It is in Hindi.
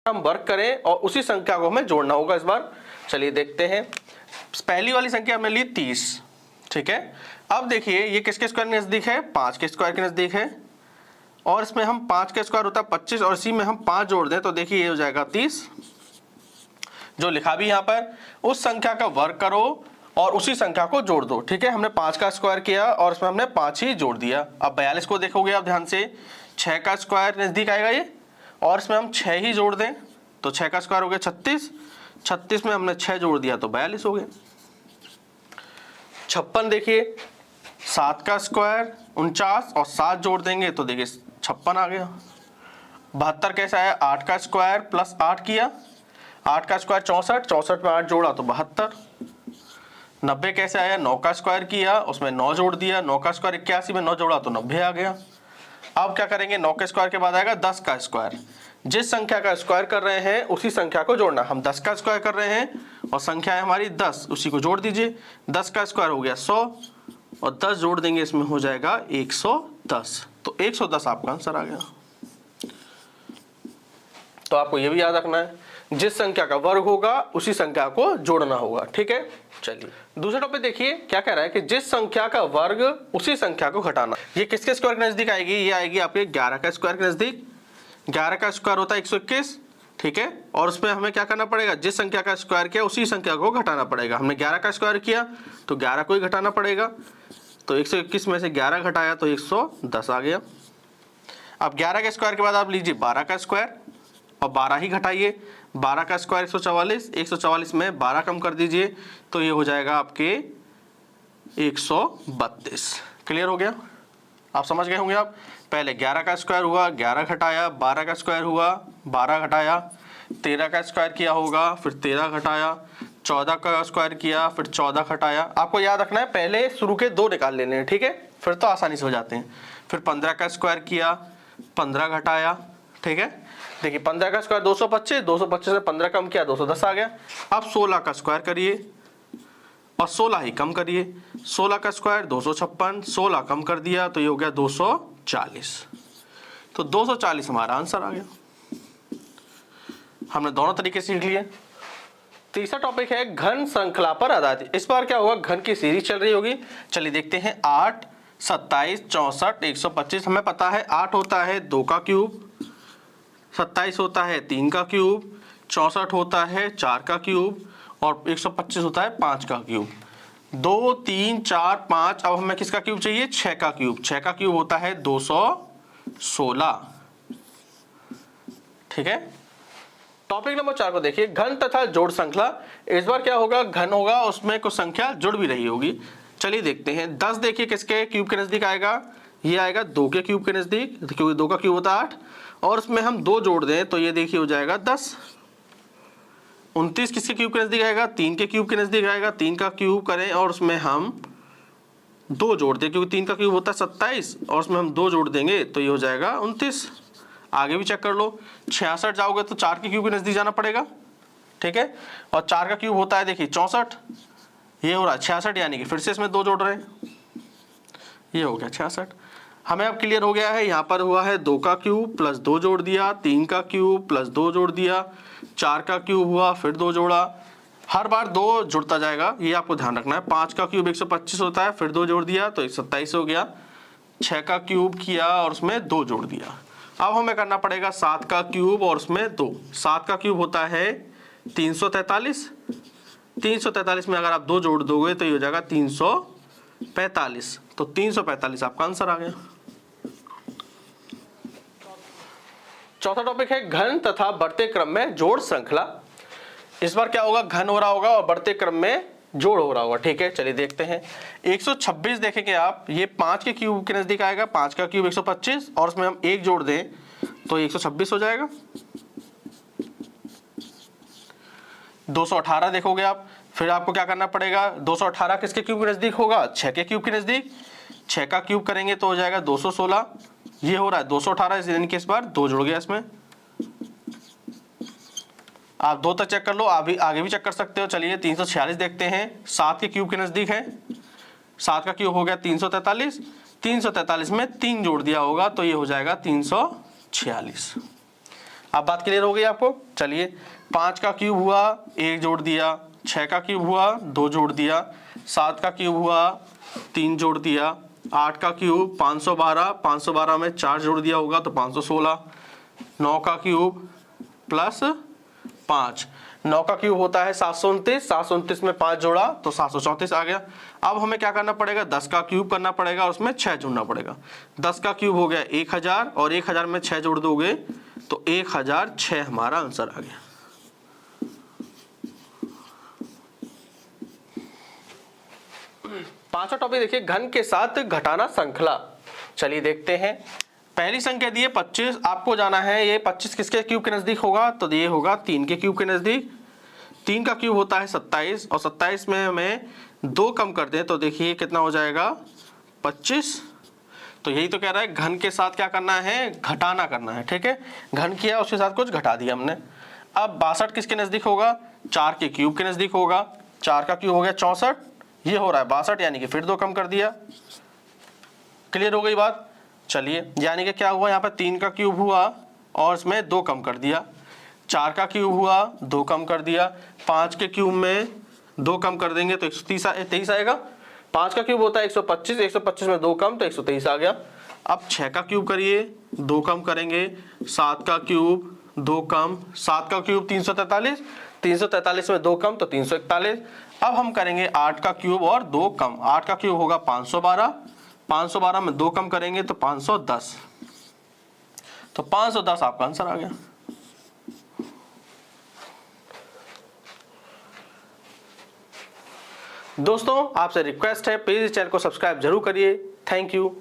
हम वर्क करें और उसी संख्या को हमें जोड़ना होगा इस बार। चलिए देखते हैं। पहली वाली संख्या हमने ली 30, ठीक है। अब देखिए ये किसके स्क्वायर के नजदीक है, 5 के स्क्वायर के नजदीक है, और इसमें हम 5 का स्क्वायर होता है 25 और इसी में हम 5 जोड़ दें तो देखिए ये हो जाएगा 30। जो लिखा भी यहाँ पर, उस संख्या का वर्ग करो और उसी संख्या को जोड़ दो, ठीक है। हमने 5 का स्क्वायर किया और इसमें हमने 5 ही जोड़ दिया। अब 42 को देखोगे आप ध्यान से, 6 का स्क्वायर नजदीक आएगा ये, और इसमें हम 6 ही जोड़ दें तो 6 का स्क्वायर हो गया 36, 36 में हमने 6 जोड़ दिया तो 42 हो गया। 56 देखिए, 7 का स्क्वायर 49 और 7 जोड़ देंगे तो देखिए 56 आ गया। 72 कैसा है, 8 का स्क्वायर प्लस 8 किया, 8 का स्क्वायर 64, 64 में 8 जोड़ा तो 72। 90 कैसे आया, 9 का स्क्वायर किया उसमें 9 जोड़ दिया, 9 का स्क्वायर 81 में 9 जोड़ा तो 90 आ गया। अब क्या करेंगे, 9 के स्क्वायर के बाद आएगा 10 का स्क्वायर। जिस संख्या का स्क्वायर कर रहे हैं उसी संख्या को जोड़ना। हम 10 का स्क्वायर कर रहे हैं और संख्या है हमारी 10, उसी को जोड़ दीजिए। 10 का स्क्वायर हो गया 100 और 10 जोड़ देंगे इसमें हो जाएगा 110, तो 110 आपका आंसर आ गया। तो आपको यह भी याद रखना है, जिस संख्या का वर्ग होगा उसी संख्या को जोड़ना होगा, ठीक है। चलिए दूसरा टॉपिक देखिए, क्या कह रहा है कि जिस संख्या का वर्ग उसी संख्या को घटाना। ये किसके स्क्वायर के नजदीक आएगी, ये आएगी आपके 11 का स्क्वायर के नजदीक। 11 का स्क्वायर होता है 121, ठीक है, और उसमें हमें क्या करना पड़ेगा, जिस संख्या का स्क्वायर किया उसी संख्या को घटाना पड़ेगा। हमने 11 का स्क्वायर किया तो 11 को ही घटाना पड़ेगा, तो 121 में से 11 घटाया तो 110 आ गया। अब 11 के स्क्वायर के बाद आप लीजिए 12 का स्क्वायर और 12 ही घटाइए। 12 का स्क्वायर 144, 144 में 12 कम कर दीजिए तो ये हो जाएगा आपके 132। क्लियर हो गया, आप समझ गए होंगे। आप पहले 11 का स्क्वायर हुआ, 11 घटाया, 12 का स्क्वायर हुआ, 12 घटाया, 13 का स्क्वायर किया होगा, फिर 13 घटाया, 14 का स्क्वायर किया, फिर 14 घटाया। आपको याद रखना है पहले शुरू के 2 निकाल लेने हैं, ठीक है, फिर तो आसानी से हो जाते हैं। फिर 15 का स्क्वायर किया, 15 घटाया, ठीक है। देखिए 15 का स्क्वायर 225, 225 से 15 कम किया 210 आ गया। अब 16 का स्क्वायर करिए और 16 ही कम करिए। 16 का स्क्वायर 256, 16 कम कर दिया तो ये हो गया 240, तो 240 हमारा आंसर आ गया। हमने दोनों तरीके सीख लिए। तीसरा टॉपिक है घन श्रृंखला पर आधारित। इस बार क्या होगा, घन की सीरीज चल रही होगी। चलिए देखते हैं। 8, 27, 64, 125 हमें पता है। 8 होता है 2 का क्यूब, 27 होता है 3 का क्यूब, 64 होता है 4 का क्यूब और 125 होता है 5 का क्यूब। 2, 3, 4, 5, अब हमें किसका क्यूब चाहिए, 6 का क्यूब। 6 का क्यूब होता है 216, ठीक है। टॉपिक नंबर 4 को देखिए, घन तथा जोड़ श्रृंखला। इस बार क्या होगा, घन होगा उसमें कुछ संख्या जुड़ भी रही होगी। चलिए देखते हैं। 10 देखिए किसके क्यूब के नजदीक आएगा, ये आएगा 2 के क्यूब के नजदीक, क्योंकि 2 का क्यूब होता है 8 और उसमें हम 2 जोड़ दें तो ये देखिए हो जाएगा 10। 29 किसके क्यूब के नजदीक आएगा, 3 के क्यूब के नजदीक आएगा। 3 का क्यूब करें और उसमें हम 2 जोड़ दें, क्योंकि 3 का क्यूब होता है 27 और उसमें हम 2 जोड़ देंगे तो ये हो जाएगा 29। आगे भी चेक कर लो। 66 जाओगे तो 4 के क्यूब के नजदीक जाना पड़ेगा, ठीक है, और 4 का क्यूब होता है देखिए 64, ये हो रहा है 66, यानी कि फिर से इसमें 2 जोड़ रहे हैं, ये हो गया 66। हमें अब क्लियर हो गया है। यहाँ पर हुआ है 2 का क्यूब प्लस 2 जोड़ दिया, 3 का क्यूब प्लस 2 जोड़ दिया, 4 का क्यूब हुआ फिर 2 जोड़ा, हर बार 2 जुड़ता जाएगा, ये आपको ध्यान रखना है। 5 का क्यूब 125 होता है, फिर 2 जोड़ दिया तो 127 हो गया। 6 का क्यूब किया और उसमें 2 जोड़ दिया। अब हमें करना पड़ेगा 7 का क्यूब और उसमें 2। 7 का क्यूब होता है 343, 343 में अगर आप 2 जोड़ दोगे तो ये हो जाएगा 345, तो 345 आपका आंसर आ गया। चौथा टॉपिक है घन तथा बढ़ते क्रम में जोड़ श्रृंखला। इस बार क्या होगा, घन हो रहा होगा और बढ़ते क्रम में जोड़ हो रहा होगा, ठीक है। चलिए देखते हैं। 126 देखेंगे आप, ये 5 के क्यूब के नजदीक आएगा। 5 का क्यूब 125 और उसमें हम 1 जोड़ दें तो 126 हो जाएगा। 218 देखोगे आप, फिर आपको क्या करना पड़ेगा, 218 किसके क्यूब के नजदीक होगा, 6 के क्यूब के नजदीक। 6 का क्यूब करेंगे तो हो जाएगा 216, ये हो रहा है 218, यानी कि इस बार 2 जुड़ गया इसमें। आप 2 तक चेक कर लो, आगे भी चेक कर सकते हो। चलिए 346 देखते हैं, 7 के क्यूब के नजदीक है। 7 का क्यूब हो गया 343, 343 में 3 जोड़ दिया होगा तो ये हो जाएगा 346। अब बात क्लियर हो गई आपको। चलिए 5 का क्यूब हुआ 1 जोड़ दिया, 6 का क्यूब हुआ 2 जोड़ दिया, 7 का क्यूब हुआ 3 जोड़ दिया, 8 का क्यूब 512, 512 में 4 जोड़ दिया होगा तो 516, 9 का क्यूब प्लस 5, 9 का क्यूब होता है 729, 729 में 5 जोड़ा तो 734 आ गया। अब हमें क्या करना पड़ेगा, 10 का क्यूब करना पड़ेगा और उसमें 6 जोड़ना पड़ेगा। 10 का क्यूब हो गया 1000 और 1000 में 6 जोड़ दोगे तो 1006 हमारा आंसर आ गया। पांचवा टॉपिक देखिए, घन के साथ घटाना श्रृंखला। चलिए देखते हैं। पहली संख्या दी है 25, आपको जाना है ये 25 किसके क्यूब के नजदीक होगा, तो ये होगा 3 के क्यूब के नजदीक। 3 का क्यूब होता है 27 और 27 में हमें 2 कम कर दें तो देखिए कितना हो जाएगा 25। तो यही तो कह रहा है घन के साथ क्या करना है, घटाना करना है। ठीक है, घन किया उसके साथ कुछ घटा दिया हमने। अब 62 किसके नजदीक होगा, 4 के क्यूब के नजदीक होगा। 4 का क्यूब हो गया 64, ये हो रहा है 62 यानी कि फिर 2 कम कर दिया। क्लियर हो गई बात। चलिए यानी कि क्या हुआ, यहाँ पर 3 का क्यूब हुआ और इसमें 2 कम कर दिया। 4 का क्यूब हुआ 2 कम कर दिया। 5 के क्यूब में 2 कम कर देंगे तो 123 आएगा। 5 का क्यूब होता है 125, 125 में 2 कम तो 123 आ गया। अब 6 का क्यूब करिए 2 कम करेंगे। 7 का क्यूब 2 कम, 7 का क्यूब 343, 343 में 2 कम तो 341। अब हम करेंगे 8 का क्यूब और 2 कम। 8 का क्यूब होगा 512, 512 में 2 कम करेंगे तो 510, तो 510 आपका आंसर आ गया। दोस्तों आपसे रिक्वेस्ट है प्लीज चैनल को सब्सक्राइब जरूर करिए। Thank you.